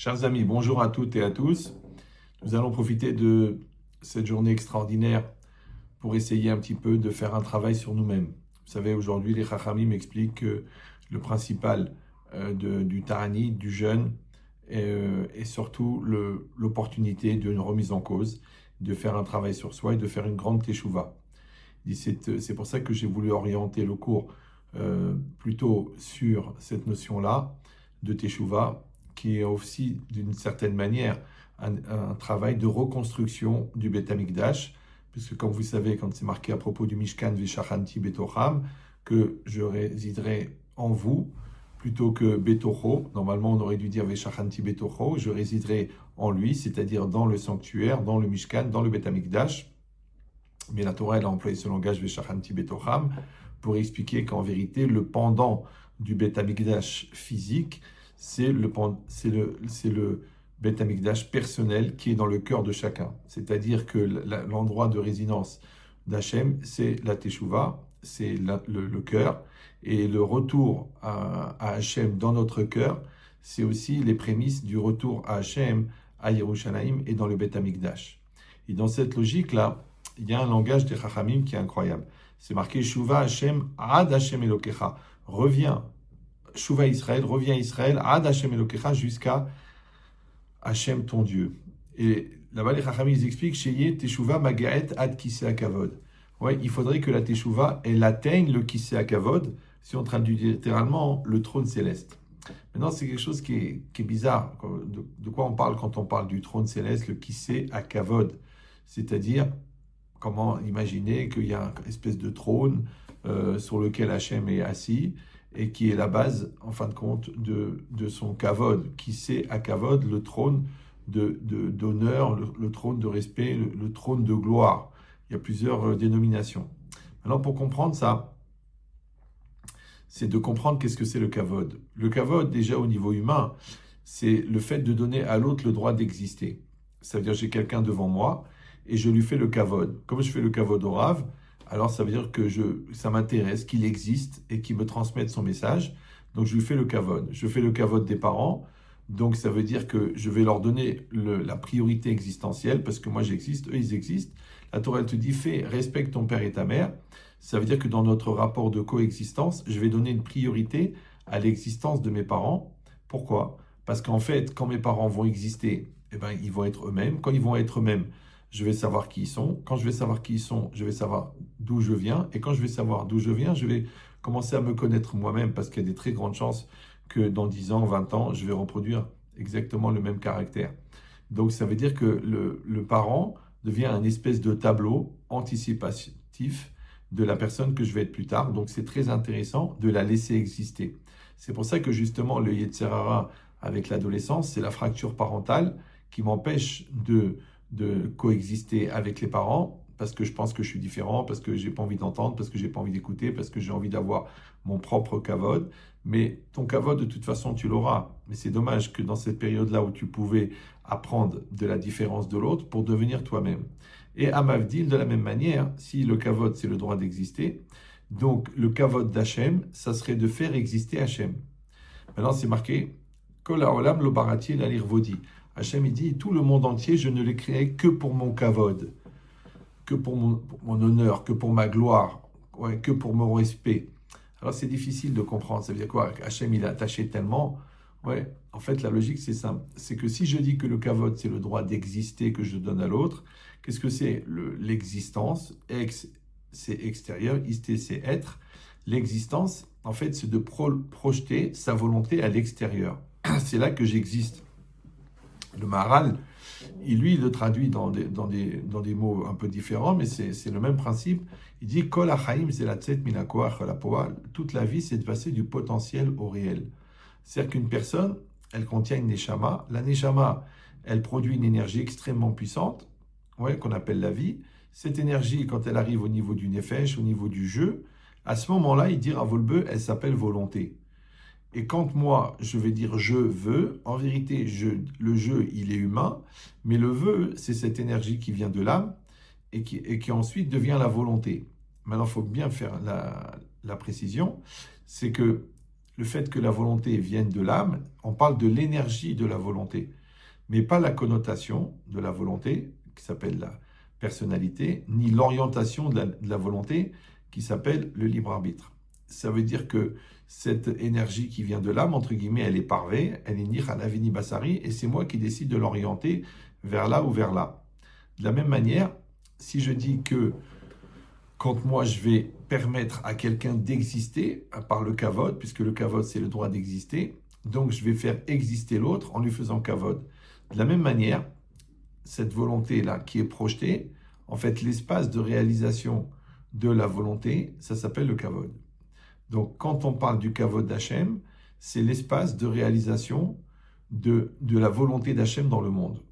Chers amis, bonjour à toutes et à tous. Nous allons profiter de cette journée extraordinaire pour essayer un petit peu de faire un travail sur nous-mêmes. Vous savez, aujourd'hui, les Chachamim m'expliquent que le principal du Ta'anit, du jeûne, est surtout l'opportunité d'une remise en cause, de faire un travail sur soi et de faire une grande teshuva. C'est pour ça que j'ai voulu orienter le cours plutôt sur cette notion-là de teshuva, qui est aussi d'une certaine manière un travail de reconstruction du Beth Amikdash, puisque comme vous savez, quand c'est marqué à propos du Mishkan Veshachanti Betocham, que je résiderai en vous, plutôt que Betocho, normalement on aurait dû dire Veshachanti Betocho, je résiderai en lui, c'est-à-dire dans le sanctuaire, dans le Mishkan, dans le Beth Amikdash. Mais la Torah, elle a employé ce langage Veshachanti Betocham pour expliquer qu'en vérité, le pendant du Beth Amikdash physique, c'est le Beth Amikdash personnel qui est dans le cœur de chacun. C'est-à-dire que l'endroit de résidence d'Hachem, c'est la Teshuvah, c'est le cœur, et le retour à Hachem dans notre cœur, c'est aussi les prémices du retour à Hachem, à Yerushalayim et dans le Beth Amikdash. Et dans cette logique-là, il y a un langage des Chachamim qui est incroyable. C'est marqué Shuva Hachem Ad Hachem Elokecha. Reviens, Shuva Israël, reviens Israël, Ad Hachem Elokecha, jusqu'à Hachem ton Dieu. Et là-bas, les Chachamim, ils expliquent Sheye Teshuva Magaet Ad Kisei Kavod. Ouais, il faudrait que la Teshuva, elle atteigne le Kisei Kavod, si on traduit littéralement le trône céleste. Maintenant, c'est quelque chose qui est bizarre. De quoi on parle quand on parle du trône céleste, le Kisei Kavod? C'est-à-dire, comment imaginer qu'il y a une espèce de trône sur lequel Hachem est assis et qui est la base, en fin de compte, de son kavod, qui c'est à kavod, le trône d'honneur, le trône de respect, le trône de gloire. Il y a plusieurs dénominations. Maintenant, pour comprendre ça, c'est de comprendre qu'est-ce que c'est le kavod. Le kavod, déjà au niveau humain, c'est le fait de donner à l'autre le droit d'exister. Ça veut dire j'ai quelqu'un devant moi, et je lui fais le kavod. Comme je fais le kavod au Rav, alors ça veut dire que ça m'intéresse qu'il existe et qu'il me transmette son message. Donc je lui fais le kavod. Je fais le kavod des parents. Donc ça veut dire que je vais leur donner la priorité existentielle parce que moi j'existe, eux ils existent. La Torah elle te dit respecte ton père et ta mère. Ça veut dire que dans notre rapport de coexistence, je vais donner une priorité à l'existence de mes parents. Pourquoi? Parce qu'en fait, quand mes parents vont exister, eh ben, ils vont être eux-mêmes. Quand ils vont être eux-mêmes, je vais savoir qui ils sont. Quand je vais savoir qui ils sont, je vais savoir d'où je viens. Et quand je vais savoir d'où je viens, je vais commencer à me connaître moi-même parce qu'il y a des très grandes chances que dans 10 ans, 20 ans, je vais reproduire exactement le même caractère. Donc ça veut dire que le parent devient un espèce de tableau anticipatif de la personne que je vais être plus tard. Donc c'est très intéressant de la laisser exister. C'est pour ça que justement le Yetzer Hara avec l'adolescence, c'est la fracture parentale qui m'empêche de coexister avec les parents parce que je pense que je suis différent, parce que j'ai pas envie d'entendre, parce que j'ai pas envie d'écouter, parce que j'ai envie d'avoir mon propre kavod. Mais ton kavod, de toute façon, tu l'auras. Mais c'est dommage que dans cette période-là où tu pouvais apprendre de la différence de l'autre pour devenir toi-même. Et à Mavdil, de la même manière, si le kavod, c'est le droit d'exister, donc le kavod d'Hachem, ça serait de faire exister Hachem. Maintenant, c'est marqué Kol haolam lo barati la lirvodi. Hachem, il dit, tout le monde entier, je ne l'ai créé que pour mon kavod, que pour mon honneur, que pour ma gloire, ouais, que pour mon respect. Alors, c'est difficile de comprendre. Ça veut dire quoi? Hachem, il est attaché tellement. Ouais, en fait, la logique, c'est simple. C'est que si je dis que le kavod, c'est le droit d'exister que je donne à l'autre, qu'est-ce que c'est l'existence? Ex, c'est extérieur. Isté, c'est être. L'existence, en fait, c'est de projeter sa volonté à l'extérieur. C'est là que j'existe. Le Maharal, lui, il le traduit dans des mots un peu différents, mais c'est le même principe. Il dit Kol hachaim zelatzet min hakoach el hapoal. Toute la vie, c'est de passer du potentiel au réel. C'est-à-dire qu'une personne, elle contient une neshama. La neshama, elle produit une énergie extrêmement puissante, ouais, qu'on appelle la vie. Cette énergie, quand elle arrive au niveau du nefesh, au niveau du jeu, à ce moment-là, il dit Ravolbeu, elle s'appelle volonté. Et quand moi, je vais dire je veux, en vérité, le je, il est humain, mais le vœu, c'est cette énergie qui vient de l'âme et qui ensuite devient la volonté. Maintenant, il faut bien faire la précision, c'est que le fait que la volonté vienne de l'âme, on parle de l'énergie de la volonté, mais pas la connotation de la volonté, qui s'appelle la personnalité, ni l'orientation de la volonté, qui s'appelle le libre arbitre. Ça veut dire que cette énergie qui vient de l'âme, entre guillemets, elle est parvée, elle est nir à la vini basari, et c'est moi qui décide de l'orienter vers là ou vers là. De la même manière, si je dis que quand moi je vais permettre à quelqu'un d'exister par le kavod, puisque le kavod c'est le droit d'exister, donc je vais faire exister l'autre en lui faisant kavod. De la même manière, cette volonté-là qui est projetée, en fait l'espace de réalisation de la volonté, ça s'appelle le kavod. Donc quand on parle du kavod d'Hachem, c'est l'espace de réalisation de la volonté d'Hachem dans le monde.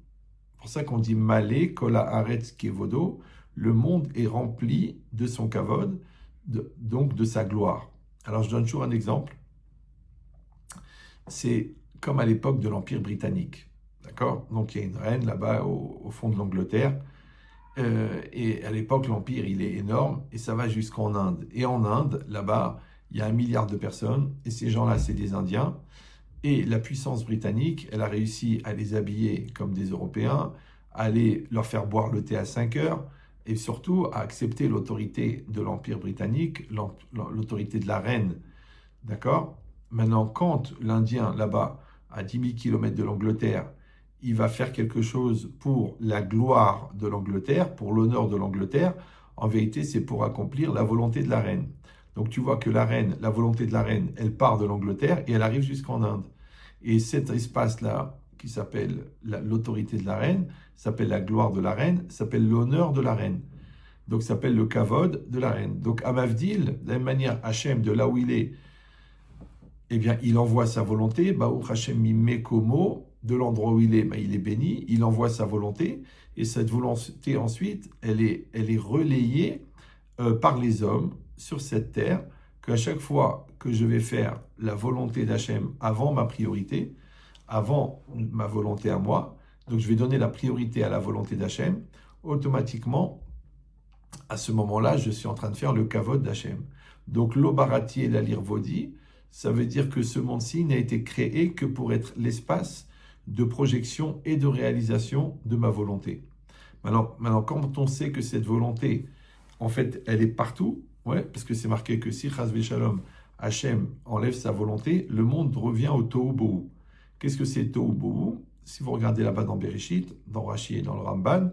C'est pour ça qu'on dit Malé, Kola Aretz Kevodo, le monde est rempli de son kavod, donc de sa gloire. Alors je donne toujours un exemple. C'est comme à l'époque de l'Empire britannique. D'accord ? Donc il y a une reine là-bas au fond de l'Angleterre. Et à l'époque, l'Empire, il est énorme et ça va jusqu'en Inde. Et en Inde, là-bas, il y a 1 milliard de personnes et ces gens-là, c'est des Indiens. Et la puissance britannique, elle a réussi à les habiller comme des Européens, à leur faire boire le thé à 5 heures, et surtout à accepter l'autorité de l'Empire britannique, l'autorité de la reine. D'accord ? Maintenant, quand l'Indien, là-bas, à 10 000 km de l'Angleterre, il va faire quelque chose pour la gloire de l'Angleterre, pour l'honneur de l'Angleterre, en vérité, c'est pour accomplir la volonté de la reine. Donc tu vois que la reine, la volonté de la reine, elle part de l'Angleterre et elle arrive jusqu'en Inde. Et cet espace-là, qui s'appelle l'autorité de la reine, s'appelle la gloire de la reine, s'appelle l'honneur de la reine. Donc s'appelle le kavod de la reine. Donc à Mavdil, de la même manière, Hachem, de là où il est, eh bien, il envoie sa volonté, Baruch Hachem Mimekomo, de l'endroit où il est béni, il envoie sa volonté, et cette volonté ensuite, elle est relayée par les hommes sur cette terre, qu'à chaque fois que je vais faire la volonté d'Hachem avant ma priorité, avant ma volonté à moi, donc je vais donner la priorité à la volonté d'Hachem, automatiquement, à ce moment-là, je suis en train de faire le kavod d'Hachem. Donc l'obarati et la lirvodi, ça veut dire que ce monde-ci n'a été créé que pour être l'espace de projection et de réalisation de ma volonté. Maintenant, quand on sait que cette volonté, en fait, elle est partout, ouais, parce que c'est marqué que si Chas Veshalom, Hachem enlève sa volonté, le monde revient au Tohu Bohu. Qu'est-ce que c'est Tohu Bohu ? Si vous regardez là-bas dans Bereshit, dans Rashi et dans le Ramban,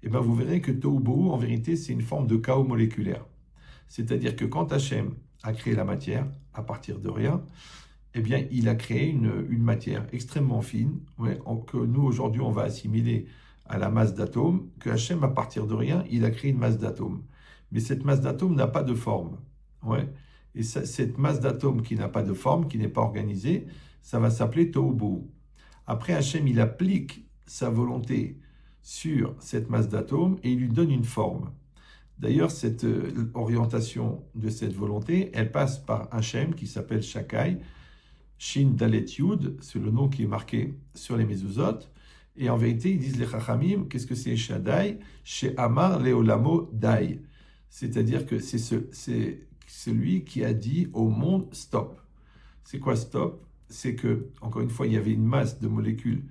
eh ben vous verrez que Tohu Bohu, en vérité, c'est une forme de chaos moléculaire. C'est-à-dire que quand Hachem a créé la matière à partir de rien, eh bien, il a créé une matière extrêmement fine, ouais, que nous, aujourd'hui, on va assimiler à la masse d'atomes, que Hachem, à partir de rien, il a créé une masse d'atomes. Mais cette masse d'atomes n'a pas de forme. Ouais. Et cette masse d'atomes qui n'a pas de forme, qui n'est pas organisée, ça va s'appeler Tohu Bohu. Après, Hachem, il applique sa volonté sur cette masse d'atomes et il lui donne une forme. D'ailleurs, cette orientation de cette volonté, elle passe par un Hachem qui s'appelle Shakai, Shin Dalet Yud, c'est le nom qui est marqué sur les mezuzot. Et en vérité, ils disent les Chachamim, qu'est-ce que c'est Shaddai ? Chez Amar Leolamo Dai. C'est-à-dire que c'est celui qui a dit au monde stop. C'est quoi stop ? C'est que, encore une fois, il y avait une masse de molécules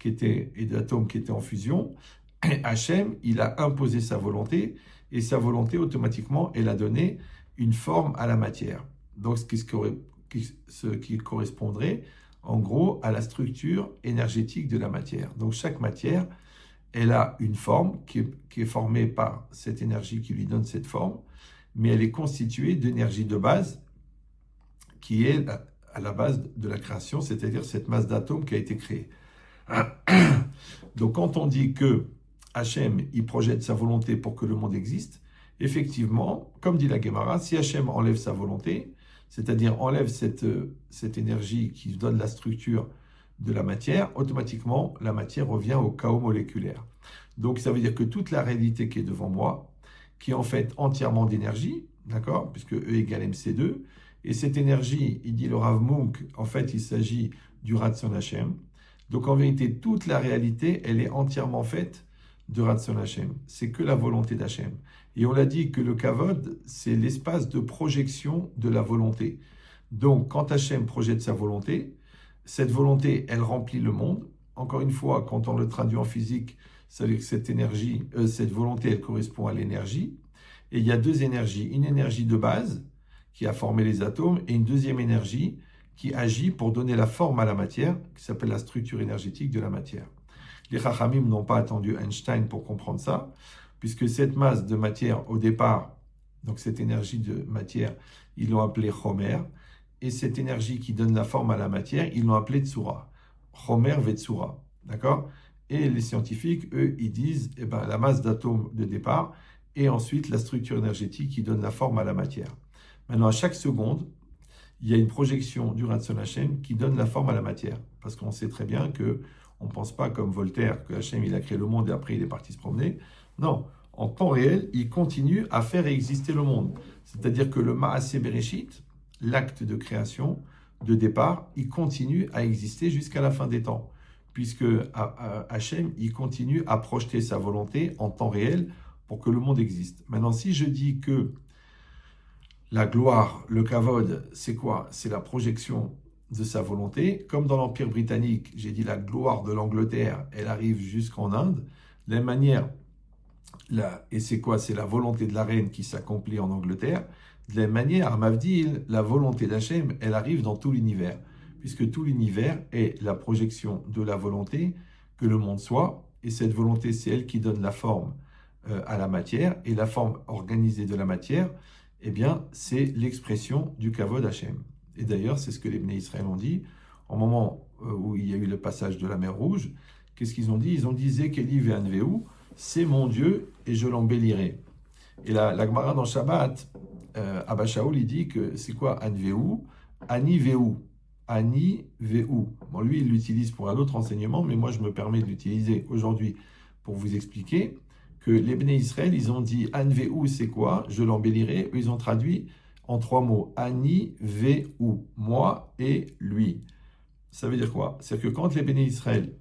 et d'atomes qui étaient en fusion. Et Hachem, il a imposé sa volonté, et sa volonté, automatiquement, elle a donné une forme à la matière. Donc, ce qui correspondrait, en gros, à la structure énergétique de la matière. Donc, chaque matière, elle a une forme qui est formée par cette énergie qui lui donne cette forme, mais elle est constituée d'énergie de base qui est à la base de la création, c'est-à-dire cette masse d'atomes qui a été créée. Donc, quand on dit que Hachem, il projette sa volonté pour que le monde existe, effectivement, comme dit la Gemara, si Hachem enlève sa volonté, c'est-à-dire enlève cette énergie qui donne la structure de la matière, automatiquement, la matière revient au chaos moléculaire. Donc, ça veut dire que toute la réalité qui est devant moi, qui est en fait entièrement d'énergie, d'accord, puisque E égale MC2, et cette énergie, il dit le Rav Munk, en fait, il s'agit du Ratson Hachem. Donc, en vérité, toute la réalité, elle est entièrement faite de Ratson Hachem. C'est que la volonté d'Hachem. Et on l'a dit que le Kavod, c'est l'espace de projection de la volonté. Donc, quand Hachem projette sa volonté, cette volonté, elle remplit le monde. Encore une fois, quand on le traduit en physique, ça veut dire que cette énergie, cette volonté, elle correspond à l'énergie. Et il y a deux énergies. Une énergie de base, qui a formé les atomes, et une deuxième énergie qui agit pour donner la forme à la matière, qui s'appelle la structure énergétique de la matière. Les Chachamim n'ont pas attendu Einstein pour comprendre ça, puisque cette masse de matière, au départ, donc cette énergie de matière, ils l'ont appelée Chomer, et cette énergie qui donne la forme à la matière, ils l'ont appelée Tsura. Chomer Vetsura, d'accord? Et les scientifiques, eux, ils disent, eh ben, la masse d'atomes de départ, et ensuite la structure énergétique qui donne la forme à la matière. Maintenant, à chaque seconde, il y a une projection du Ratzon Hashem qui donne la forme à la matière. Parce qu'on sait très bien que on ne pense pas comme Voltaire, que Hashem il a créé le monde et après il est parti se promener. Non, en temps réel, il continue à faire exister le monde. C'est-à-dire que le Maaseh Bereshit, l'acte de création, de départ, il continue à exister jusqu'à la fin des temps. Puisque Hashem, il continue à projeter sa volonté en temps réel pour que le monde existe. Maintenant, si je dis que la gloire, le kavod, c'est quoi? C'est la projection de sa volonté. Comme dans l'Empire britannique, j'ai dit la gloire de l'Angleterre, elle arrive jusqu'en Inde. De la même manière, et c'est quoi? C'est la volonté de la reine qui s'accomplit en Angleterre. De la même manière, à Mavdil, la volonté d'Hachem, elle arrive dans tout l'univers. Puisque tout l'univers est la projection de la volonté que le monde soit. Et cette volonté, c'est elle qui donne la forme à la matière. Et la forme organisée de la matière, eh bien, c'est l'expression du Kavod Hashem. Et d'ailleurs, c'est ce que les Bnei Israël ont dit au moment où il y a eu le passage de la mer Rouge. Qu'est-ce qu'ils ont dit? Ils ont dit Zekeli ve'anveu, c'est mon Dieu et je l'embellirai. Et la Gemara dans Shabbat, Abba Shaul, il dit que c'est quoi anveu? Ani veu. Ani veu. Bon, lui, il l'utilise pour un autre enseignement, mais moi, je me permets de l'utiliser aujourd'hui pour vous expliquer que les Bnei Israël, ils ont dit Anveu, c'est quoi? Je l'embellirai. Eux, ils ont traduit en trois mots Ani veu, moi et lui. Ça veut dire quoi? C'est-à-dire que quand les Bnei Israël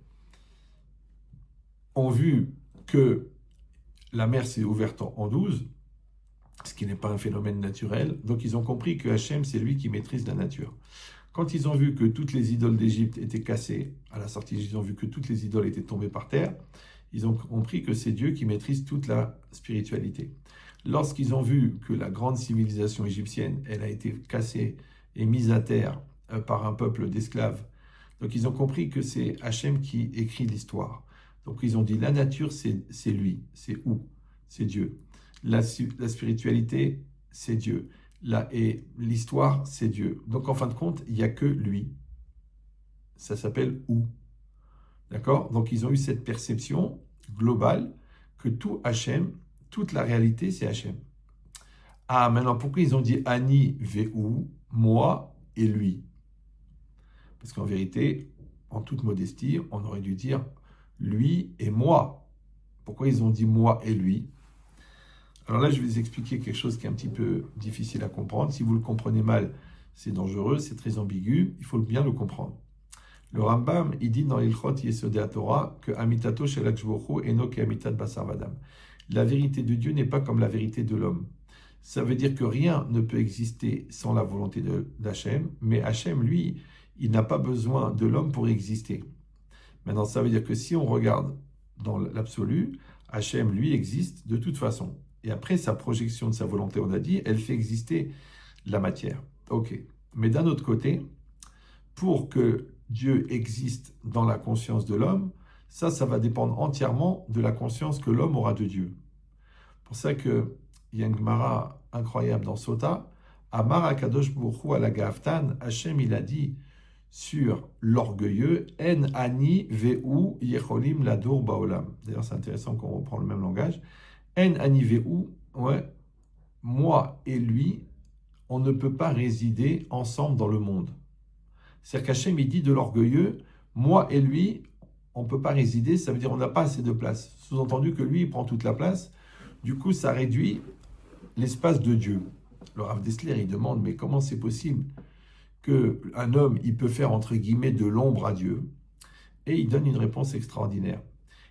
ont vu que la mer s'est ouverte en 12, ce qui n'est pas un phénomène naturel, donc ils ont compris que Hachem, c'est lui qui maîtrise la nature. Quand ils ont vu que toutes les idoles d'Égypte étaient cassées, à la sortie, ils ont vu que toutes les idoles étaient tombées par terre, ils ont compris que c'est Dieu qui maîtrise toute la spiritualité. Lorsqu'ils ont vu que la grande civilisation égyptienne, elle a été cassée et mise à terre par un peuple d'esclaves, donc ils ont compris que c'est Hachem qui écrit l'histoire. Donc ils ont dit, la nature, c'est lui, c'est où? C'est Dieu. La spiritualité, c'est Dieu. Et l'histoire, c'est Dieu. Donc en fin de compte, il n'y a que lui. Ça s'appelle où? D'accord? Donc ils ont eu cette perception globale que tout Hachem, toute la réalité, c'est Hachem. Ah, maintenant, pourquoi ils ont dit Ani veu, moi et lui? Parce qu'en vérité, en toute modestie, on aurait dû dire lui et moi. Pourquoi ils ont dit moi et lui? Alors là, je vais vous expliquer quelque chose qui est un petit peu difficile à comprendre. Si vous le comprenez mal, c'est dangereux, c'est très ambigu, il faut bien le comprendre. Le Rambam, il dit dans l'Ilchot Yesodei Torah que Amitato shel Akadosh Baruch Hu eno ke'amitat basar vadam. La vérité de Dieu n'est pas comme la vérité de l'homme. Ça veut dire que rien ne peut exister sans la volonté d'Hachem, mais Hachem, lui, il n'a pas besoin de l'homme pour exister. Maintenant, ça veut dire que si on regarde dans l'absolu, Hachem, lui, existe de toute façon. Et après, sa projection de sa volonté, on a dit, elle fait exister la matière. Ok. Mais d'un autre côté, pour que Dieu existe dans la conscience de l'homme, ça va dépendre entièrement de la conscience que l'homme aura de Dieu. C'est pour ça qu'il y a une Gemara incroyable dans Sota. Amar Akadosh Baruch Hu ala Gaftan, Hachem, il a dit sur l'orgueilleux, En ani veu yecholim ladur baolam. D'ailleurs, c'est intéressant qu'on reprend le même langage. En ani veu, ouais, moi et lui, on ne peut pas résider ensemble dans le monde. C'est-à-dire qu'Hachem, il dit de l'orgueilleux, moi et lui, on ne peut pas résider, ça veut dire on n'a pas assez de place. Sous-entendu que lui, il prend toute la place. Du coup, ça réduit l'espace de Dieu. Le Rav Dessler, il demande, mais comment c'est possible qu'un homme, il peut faire, entre guillemets, de l'ombre à Dieu? Et il donne une réponse extraordinaire.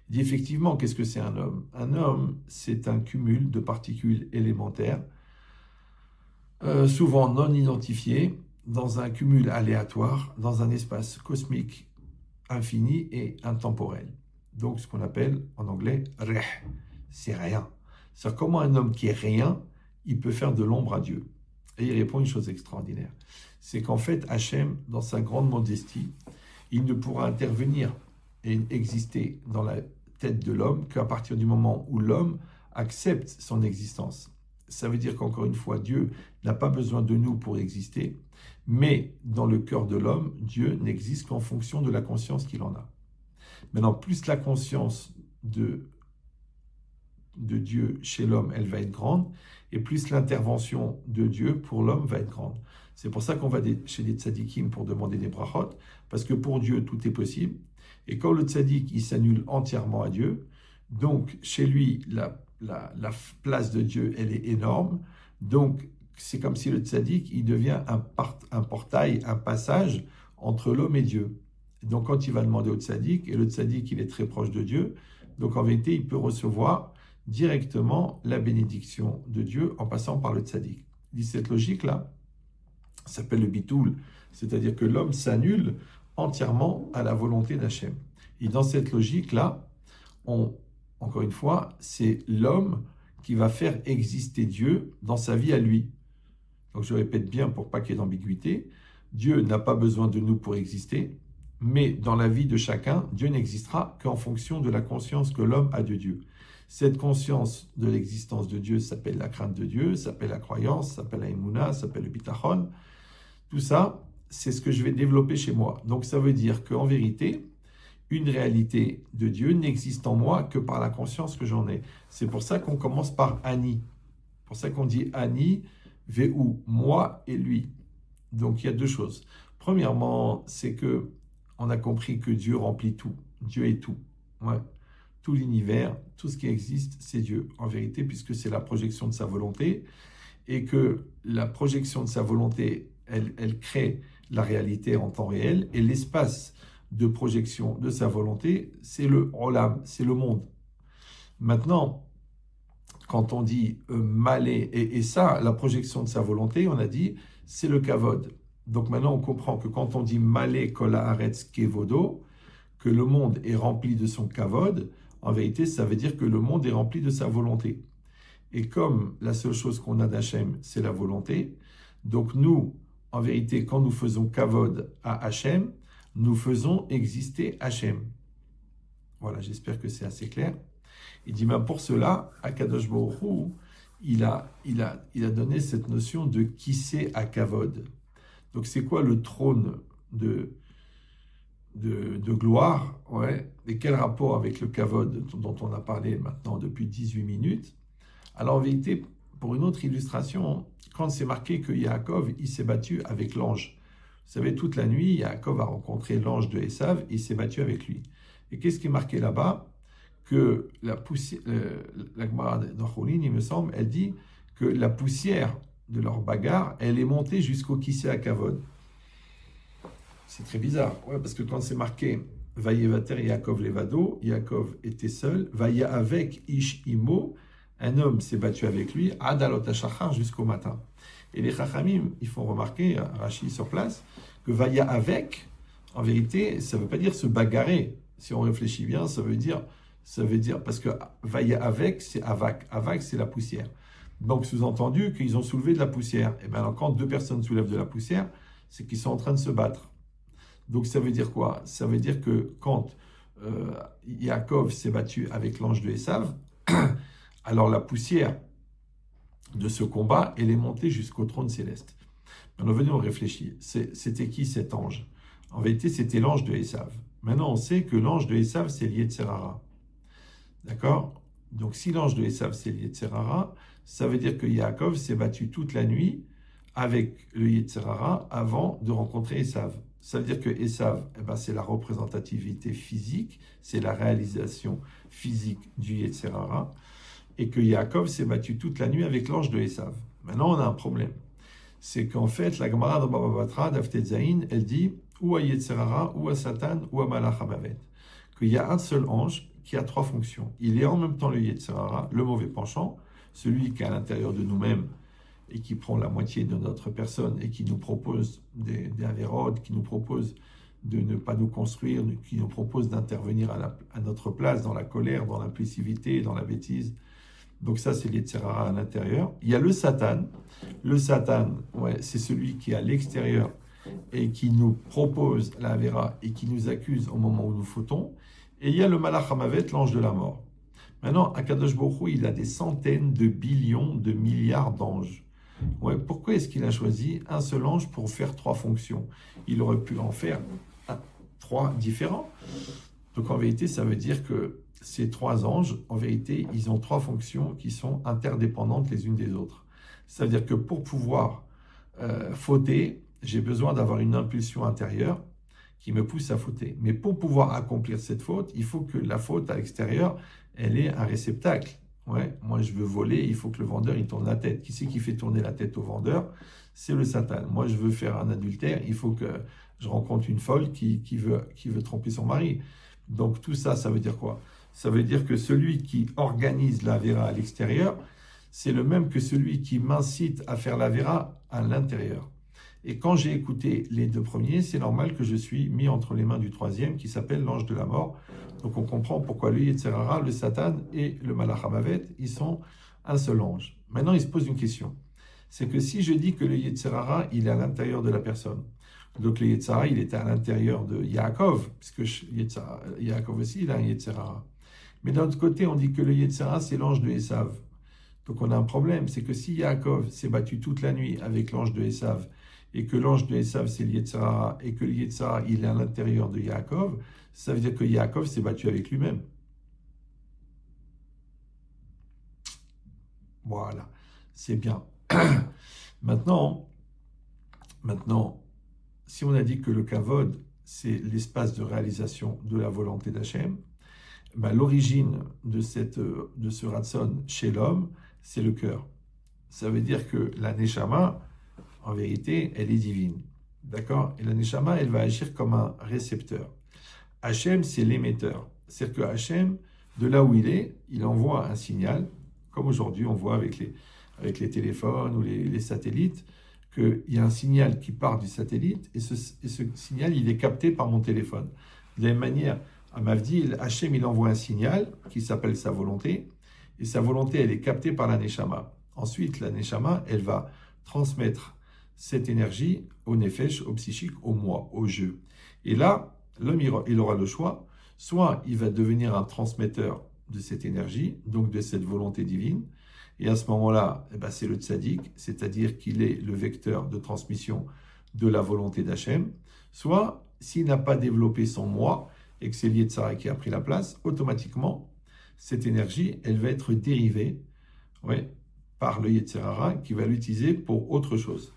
Il dit effectivement, qu'est-ce que c'est un homme? Un homme, c'est un cumul de particules élémentaires, souvent non identifiées, dans un cumul aléatoire, dans un espace cosmique infini et intemporel. Donc, ce qu'on appelle en anglais « reh », c'est rien. C'est-à-dire comment un homme qui est rien, il peut faire de l'ombre à Dieu. Et il répond une chose extraordinaire. C'est qu'en fait, Hachem, dans sa grande modestie, il ne pourra intervenir et exister dans la tête de l'homme qu'à partir du moment où l'homme accepte son existence. Ça veut dire qu'encore une fois, Dieu n'a pas besoin de nous pour exister, mais dans le cœur de l'homme, Dieu n'existe qu'en fonction de la conscience qu'il en a. Maintenant, plus la conscience de Dieu chez l'homme, elle va être grande, et plus l'intervention de Dieu pour l'homme va être grande. C'est pour ça qu'on va chez les tzadikim pour demander des brachot, parce que pour Dieu, tout est possible. Et quand le tzadik, il s'annule entièrement à Dieu, donc chez lui, la place de Dieu, elle est énorme. Donc, c'est comme si le tzaddik, il devient un portail, un passage entre l'homme et Dieu. Donc, quand il va demander au tzaddik, et le tzaddik, il est très proche de Dieu, donc en vérité, il peut recevoir directement la bénédiction de Dieu en passant par le tzaddik. Il dit cette logique-là, s'appelle le bitoul, c'est-à-dire que l'homme s'annule entièrement à la volonté d'Hachem. Et dans cette logique-là, encore une fois, c'est l'homme qui va faire exister Dieu dans sa vie à lui. Donc je répète bien pour pas qu'il y ait d'ambiguïté, Dieu n'a pas besoin de nous pour exister, mais dans la vie de chacun, Dieu n'existera qu'en fonction de la conscience que l'homme a de Dieu. Cette conscience de l'existence de Dieu s'appelle la crainte de Dieu, s'appelle la croyance, s'appelle la émouna, s'appelle le bitachon. Tout ça, c'est ce que je vais développer chez moi. Donc ça veut dire qu'en vérité, une réalité de Dieu n'existe en moi que par la conscience que j'en ai. C'est pour ça qu'on commence par Ani. C'est pour ça qu'on dit Ani, Ve'u, moi et lui. Donc il y a deux choses. Premièrement, c'est que on a compris que Dieu remplit tout. Dieu est tout. Ouais. Tout l'univers, tout ce qui existe, c'est Dieu. En vérité, puisque c'est la projection de sa volonté, et que la projection de sa volonté, elle crée la réalité en temps réel, et l'espace de projection de sa volonté, c'est le olam, c'est le monde. Maintenant, quand on dit malé, et ça, la projection de sa volonté, on a dit, c'est le kavod. Donc maintenant, on comprend que quand on dit malé kol haaretz kevodo, que le monde est rempli de son kavod, en vérité, ça veut dire que le monde est rempli de sa volonté. Et comme la seule chose qu'on a d'Hachem, c'est la volonté, donc nous, en vérité, quand nous faisons kavod à Hachem, nous faisons exister Hachem. Voilà, j'espère que c'est assez clair. Il dit, pour cela, Akadosh Baruch Hu, il a donné cette notion de qui c'est à kavod. Donc c'est quoi le trône de gloire, ouais, et quel rapport avec le kavod dont on a parlé maintenant depuis 18 minutes. Alors en vérité, pour une autre illustration, quand c'est marqué que Yaakov, il s'est battu avec l'ange. Vous savez, toute la nuit, Yaakov a rencontré l'ange de Esav, et il s'est battu avec lui. Et qu'est-ce qui est marqué là-bas? Que la poussière, la Gemara d'Orcholin, il me semble, elle dit que la poussière de leur bagarre, elle est montée jusqu'au Kisei HaKavod. C'est très bizarre, ouais, parce que quand c'est marqué Vayevater Yaakov Levado, Yaakov était seul, Vaya avec Ish Imo, un homme s'est battu avec lui, Adalot HaShachar jusqu'au matin. Et les Chachamim, ils font remarquer, Rashi sur place, que Vaya avec, en vérité, ça ne veut pas dire se bagarrer. Si on réfléchit bien, ça veut dire parce que Vaya avec, c'est Avak. Avak, c'est la poussière. Donc, sous-entendu qu'ils ont soulevé de la poussière. Et bien, alors, quand deux personnes soulèvent de la poussière, c'est qu'ils sont en train de se battre. Donc, ça veut dire quoi? Ça veut dire que quand Yaakov s'est battu avec l'ange de Esav, alors la poussière de ce combat, elle est montée jusqu'au trône céleste. Maintenant, venez, on réfléchit. C'était qui cet ange? En vérité, c'était l'ange de Esav. Maintenant, on sait que l'ange de Esav, c'est Yetzer Hara. D'accord? Donc, si l'ange de Esav, c'est Yetzer Hara, ça veut dire que Yaakov s'est battu toute la nuit avec le Yetzer Hara avant de rencontrer Esav. Ça veut dire que Esav, c'est la représentativité physique, c'est la réalisation physique du Yetzer Hara, et que Yaakov s'est battu toute la nuit avec l'ange de Esav. Maintenant, on a un problème. C'est qu'en fait, la Gemara dans Baba Batra, d'Aftet Zayin, elle dit ou à Yetzer Hara, ou à Satan, ou à Malach HaMavet. Qu'il y a un seul ange qui a trois fonctions. Il est en même temps le Yetzer Hara, le mauvais penchant, celui qui est à l'intérieur de nous-mêmes et qui prend la moitié de notre personne et qui nous propose des avérodes, qui nous propose de ne pas nous construire, qui nous propose d'intervenir à notre place dans la colère, dans l'impulsivité, dans la bêtise. Donc ça, c'est l'Yetzer Hara à l'intérieur. Il y a le Satan. Le Satan, ouais, c'est celui qui est à l'extérieur et qui nous propose la Avera et qui nous accuse au moment où nous fautons. Et il y a le Malach HaMavet, l'ange de la mort. Maintenant, Akadosh Baruch Hu, il a des centaines de billions, de milliards d'anges. Ouais, pourquoi est-ce qu'il a choisi un seul ange pour faire 3 fonctions? Il aurait pu en faire 3 différents. Donc en vérité, ça veut dire que ces 3 anges, en vérité, ils ont 3 fonctions qui sont interdépendantes les unes des autres. Ça veut dire que pour pouvoir fauter, j'ai besoin d'avoir une impulsion intérieure qui me pousse à fauter. Mais pour pouvoir accomplir cette faute, il faut que la faute à l'extérieur, elle ait un réceptacle. Ouais, moi je veux voler, il faut que le vendeur il tourne la tête. Qui c'est qui fait tourner la tête au vendeur? C'est le Satan. Moi je veux faire un adultère, il faut que je rencontre une folle qui veut tromper son mari. Donc tout ça, ça veut dire quoi? Ça veut dire que celui qui organise la Avera à l'extérieur, c'est le même que celui qui m'incite à faire la Avera à l'intérieur. Et quand j'ai écouté les 2 premiers, c'est normal que je suis mis entre les mains du 3e qui s'appelle l'ange de la mort. Donc on comprend pourquoi le Yetzer Hara, le Satan et le Malach HaMavet, ils sont un seul ange. Maintenant, il se pose une question. C'est que si je dis que le Yetzer Hara, il est à l'intérieur de la personne, donc le Yetzer Hara, il était à l'intérieur de Yaakov, puisque Yaakov aussi, il a un Yetzer Hara. Mais d'un autre côté, on dit que le Yetzer Hara, c'est l'ange de Esav. Donc on a un problème, c'est que si Yaakov s'est battu toute la nuit avec l'ange de Esav, et que l'ange de Esav, c'est le Yetzer Hara, et que le Yetzer Hara, il est à l'intérieur de Yaakov, ça veut dire que Yaakov s'est battu avec lui-même. Voilà, c'est bien. Maintenant, si on a dit que le Kavod, c'est l'espace de réalisation de la volonté d'Hachem, ben, l'origine de ce Ratson chez l'homme, c'est le cœur. Ça veut dire que la Neshama, en vérité, elle est divine. D'accord? Et la Neshama, elle va agir comme un récepteur. Hachem, c'est l'émetteur. C'est-à-dire que Hachem, de là où il est, il envoie un signal, comme aujourd'hui on voit avec les téléphones ou les satellites, qu'il y a un signal qui part du satellite et ce signal, il est capté par mon téléphone. De la même manière, à Mavdi, Hachem, il envoie un signal qui s'appelle sa volonté et sa volonté, elle est captée par la Neshama. Ensuite, la Neshama, elle va transmettre cette énergie au Nefesh, au psychique, au moi, au jeu. Et là, l'homme, il aura le choix. Soit il va devenir un transmetteur de cette énergie, donc de cette volonté divine. Et à ce moment-là, eh ben, c'est le tzaddik, c'est-à-dire qu'il est le vecteur de transmission de la volonté d'Hachem. Soit, s'il n'a pas développé son moi, et que c'est le Yetzer Hara qui a pris la place, automatiquement, cette énergie, elle va être dérivée par le Yetzer Hara qui va l'utiliser pour autre chose.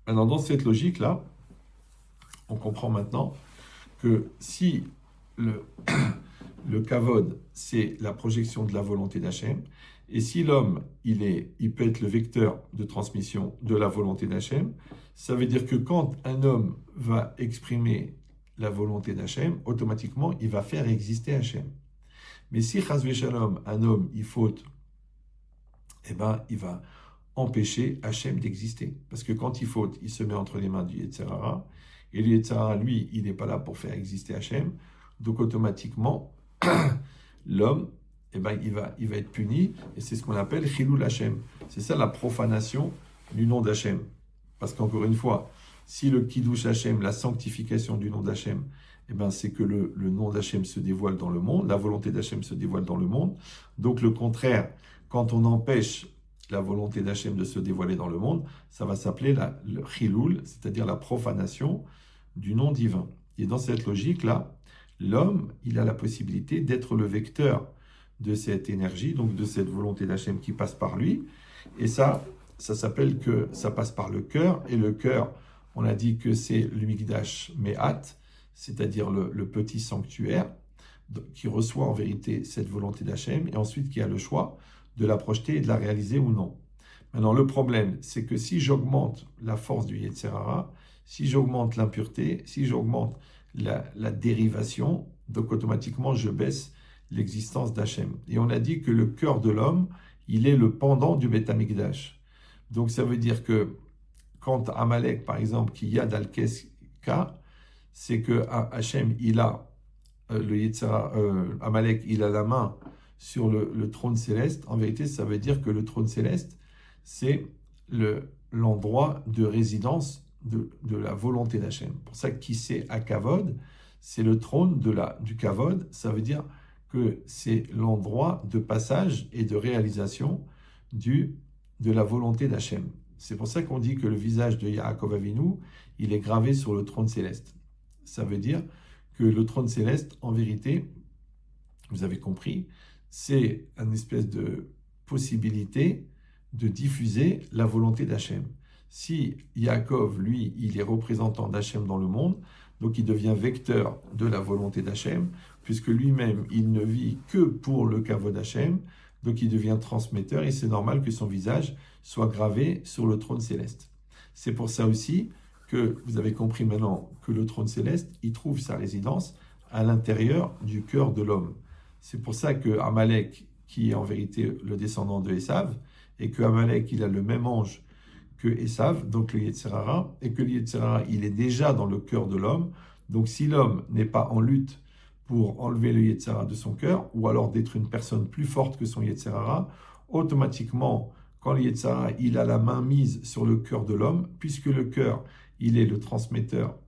Maintenant, dans cette logique-là, on comprend maintenant que si le kavod, c'est la projection de la volonté d'Hachem, et si l'homme, il peut être le vecteur de transmission de la volonté d'Hachem, ça veut dire que quand un homme va exprimer la volonté d'Hachem, automatiquement, il va faire exister Hachem. Mais si, chas v'shalom, un homme, il faute, eh ben, il va empêcher Hachem d'exister. Parce que quand il faute, il se met entre les mains du Yetzer Hara, et le Yetzer Hara, lui, il n'est pas là pour faire exister Hachem, donc automatiquement, l'homme, eh ben, il va être puni, et c'est ce qu'on appelle Chilul Hachem. C'est ça la profanation du nom d'Hachem. Parce qu'encore une fois, si le Kiddush Hachem, la sanctification du nom d'Hachem, eh ben, c'est que le nom d'Hachem se dévoile dans le monde, la volonté d'Hachem se dévoile dans le monde. Donc le contraire, quand on empêche la volonté d'Hachem de se dévoiler dans le monde, ça va s'appeler le Chilul, c'est-à-dire la profanation du nom divin. Et dans cette logique-là, l'homme, il a la possibilité d'être le vecteur de cette énergie, donc de cette volonté d'Hachem qui passe par lui. Et ça s'appelle que ça passe par le cœur. Et le cœur, on a dit que c'est le Mikdash Me'at, c'est-à-dire le petit sanctuaire qui reçoit en vérité cette volonté d'Hachem et ensuite qui a le choix de la projeter et de la réaliser ou non. Maintenant, le problème, c'est que si j'augmente la force du Yetzer Hara, si j'augmente l'impureté, si j'augmente la dérivation, donc automatiquement je baisse l'existence d'Hachem. Et on a dit que le cœur de l'homme, il est le pendant du Beth Amikdash. Donc ça veut dire que quand Amalek, par exemple, qui y a d'Al-Keska, c'est que Hachem, il a le Yetzirah, Amalek, il a la main sur le trône céleste. En vérité, ça veut dire que le trône céleste, c'est l'endroit de résidence de la volonté d'Hachem. Pour ça, qui c'est à Kavod, c'est le trône du Kavod. Ça veut dire que c'est l'endroit de passage et de réalisation de la volonté d'Hachem. C'est pour ça qu'on dit que le visage de Yaakov Avinu, il est gravé sur le trône céleste. Ça veut dire que le trône céleste, en vérité, vous avez compris, c'est une espèce de possibilité de diffuser la volonté d'Hachem. Si Yaakov, lui, il est représentant d'Hachem dans le monde, donc il devient vecteur de la volonté d'Hachem, puisque lui-même, il ne vit que pour le kavod d'Hachem, donc il devient transmetteur, et c'est normal que son visage soit gravé sur le trône céleste. C'est pour ça aussi que vous avez compris maintenant que le trône céleste, il trouve sa résidence à l'intérieur du cœur de l'homme. C'est pour ça que Amalek, qui est en vérité le descendant de Esav, et que Amalek, il a le même ange que Esav, donc le Yetzirah, et que le Yetzirah, il est déjà dans le cœur de l'homme. Donc si l'homme n'est pas en lutte pour enlever le Yetzirah de son cœur, ou alors d'être une personne plus forte que son Yetzirah, automatiquement, quand le Yetzirah, il a la main mise sur le cœur de l'homme, puisque le cœur, il est le transmetteur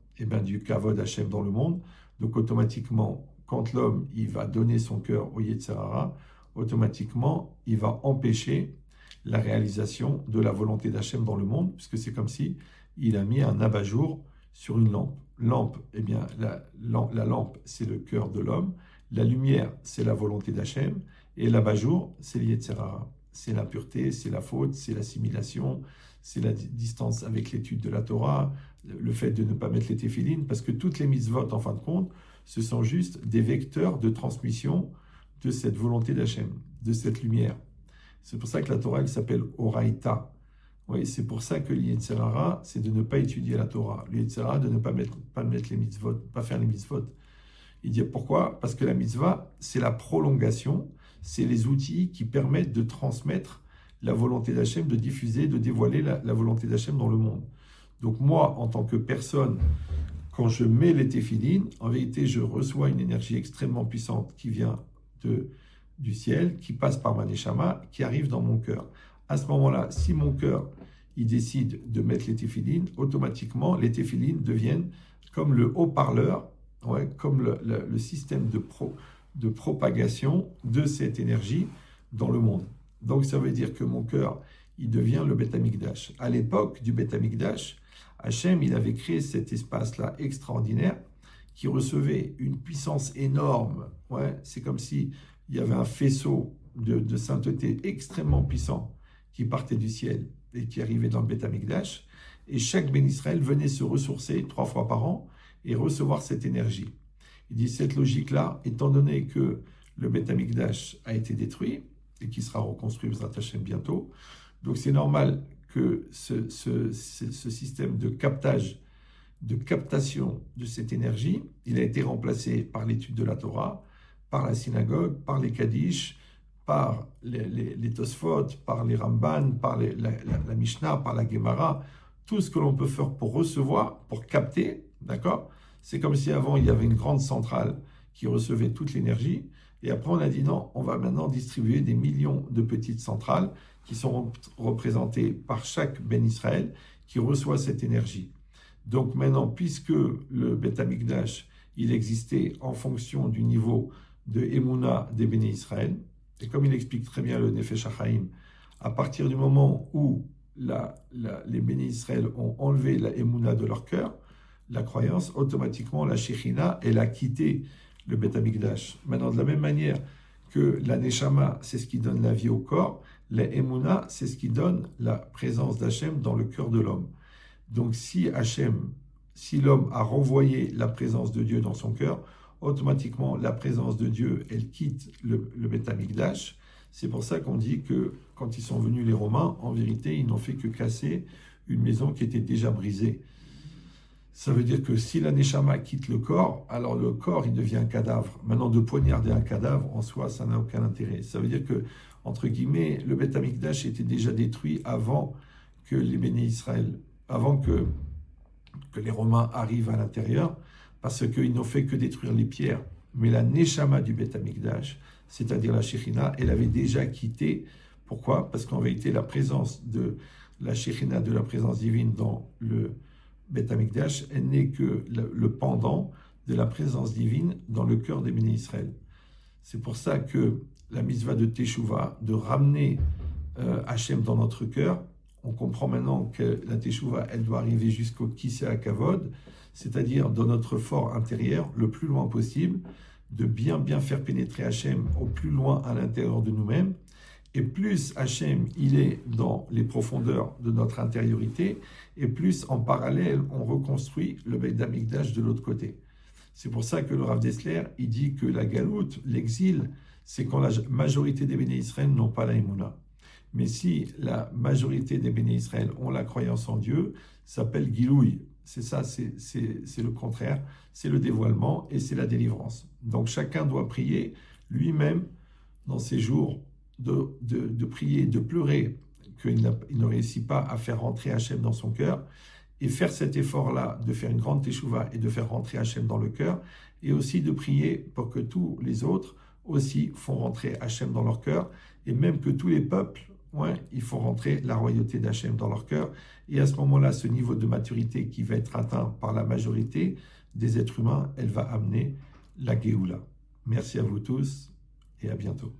du Kavod Hachem dans le monde, donc automatiquement, quand l'homme, il va donner son cœur au Yetzirah, automatiquement, il va empêcher la réalisation de la volonté d'Hachem dans le monde, puisque c'est comme si il a mis un abat-jour sur une lampe. Lampe, la lampe, c'est le cœur de l'homme, la lumière, c'est la volonté d'Hachem, et l'abat-jour, c'est le Yetzirah. C'est la pureté, c'est la faute, c'est l'assimilation, c'est la distance avec l'étude de la Torah, le fait de ne pas mettre les téphilines, parce que toutes les mitzvot, en fin de compte, ce sont juste des vecteurs de transmission de cette volonté d'Hachem, de cette lumière. C'est pour ça que la Torah, elle s'appelle Oraïta. Oui, c'est pour ça que l'Yetzirah, c'est de ne pas étudier la Torah. L'Yetzirah, de ne pas mettre les mitzvot, pas faire les mitzvot. Il dit pourquoi? Parce que la mitzvah, c'est la prolongation, c'est les outils qui permettent de transmettre la volonté d'Hachem, de diffuser, de dévoiler la volonté d'Hachem dans le monde. Donc moi, en tant que personne, quand je mets les téphilines, en vérité, je reçois une énergie extrêmement puissante qui vient du ciel, qui passe par ma neshama, qui arrive dans mon cœur. À ce moment-là, si mon cœur, il décide de mettre les téphilines, automatiquement, les téphilines deviennent comme le haut-parleur, comme le système de propagation de cette énergie dans le monde. Donc ça veut dire que mon cœur, il devient le Beth Amikdash. À l'époque du Beth Amikdash, Hachem, il avait créé cet espace-là extraordinaire qui recevait une puissance énorme. C'est comme si il y avait un faisceau de sainteté extrêmement puissant qui partait du ciel et qui arrivait dans le Beth Amikdash. Et chaque Ben Israël venait se ressourcer 3 fois par an et recevoir cette énergie. Il dit cette logique-là, étant donné que le Beth Amikdash a été détruit et qui sera reconstruit B'ezrat Hashem bientôt, donc c'est normal que ce système de captation de cette énergie, il a été remplacé par l'étude de la Torah, par la synagogue, par les Kaddish, par les Tosfot, par les Ramban, par la Mishnah, par la Gemara, tout ce que l'on peut faire pour recevoir, pour capter, d'accord? C'est comme si avant, il y avait une grande centrale qui recevait toute l'énergie, et après on a dit non, on va maintenant distribuer des millions de petites centrales qui sont représentées par chaque Ben Israël qui reçoit cette énergie. Donc maintenant, puisque le Beth Amikdash, il existait en fonction du niveau de Emouna des Béné Israël, et comme il explique très bien le Nefesh HaChaim, à partir du moment où les Béné Israël ont enlevé la Emouna de leur cœur, la croyance, automatiquement la Shekhinah, elle a quitté le Beth Amikdash. Maintenant, de la même manière que la Neshama, c'est ce qui donne la vie au corps, la Emouna, c'est ce qui donne la présence d'Hachem dans le cœur de l'homme. Donc si l'homme a renvoyé la présence de Dieu dans son cœur, automatiquement la présence de Dieu, elle quitte le Beth Amikdash. C'est pour ça qu'on dit que quand ils sont venus les Romains, en vérité, ils n'ont fait que casser une maison qui était déjà brisée. Ça veut dire que si la Neshama quitte le corps, alors le corps, il devient un cadavre. Maintenant, de poignarder un cadavre, en soi, ça n'a aucun intérêt. Ça veut dire que, entre guillemets, le Beth Amikdash était déjà détruit avant que les béné Israël, avant que les Romains arrivent à l'intérieur, parce qu'ils n'ont fait que détruire les pierres. Mais la Neshama du Beth Amikdash, c'est-à-dire la Shekhinah, elle avait déjà quitté. Pourquoi? Parce qu'en vérité, la présence de la Shekhinah, de la présence divine dans le Beth Amikdash, elle n'est que le pendant de la présence divine dans le cœur des béné Israël. C'est pour ça que la mitzvah de Teshuvah, de ramener Hachem dans notre cœur, on comprend maintenant que la Teshuvah, elle doit arriver jusqu'au Kisei HaKavod, c'est-à-dire dans notre fort intérieur, le plus loin possible, de bien faire pénétrer Hachem au plus loin à l'intérieur de nous-mêmes. Et plus Hachem, il est dans les profondeurs de notre intériorité, et plus en parallèle, on reconstruit le Beit Hamikdash de l'autre côté. C'est pour ça que le Rav Dessler, il dit que la galoute, l'exil, c'est quand la majorité des béné Israël n'ont pas la Emouna. Mais si la majorité des béné Israël ont la croyance en Dieu, ça s'appelle Gilouï. C'est ça, c'est le contraire, c'est le dévoilement et c'est la délivrance. Donc chacun doit prier lui-même dans ses jours de prier, de pleurer, qu'il ne réussit pas à faire rentrer Hachem dans son cœur, et faire cet effort-là, de faire une grande teshuva et de faire rentrer Hachem dans le cœur, et aussi de prier pour que tous les autres aussi font rentrer Hachem dans leur cœur, et même que tous les peuples, ils font rentrer la royauté d'Hachem dans leur cœur. Et à ce moment-là, ce niveau de maturité qui va être atteint par la majorité des êtres humains, elle va amener la Géoula. Merci à vous tous et à bientôt.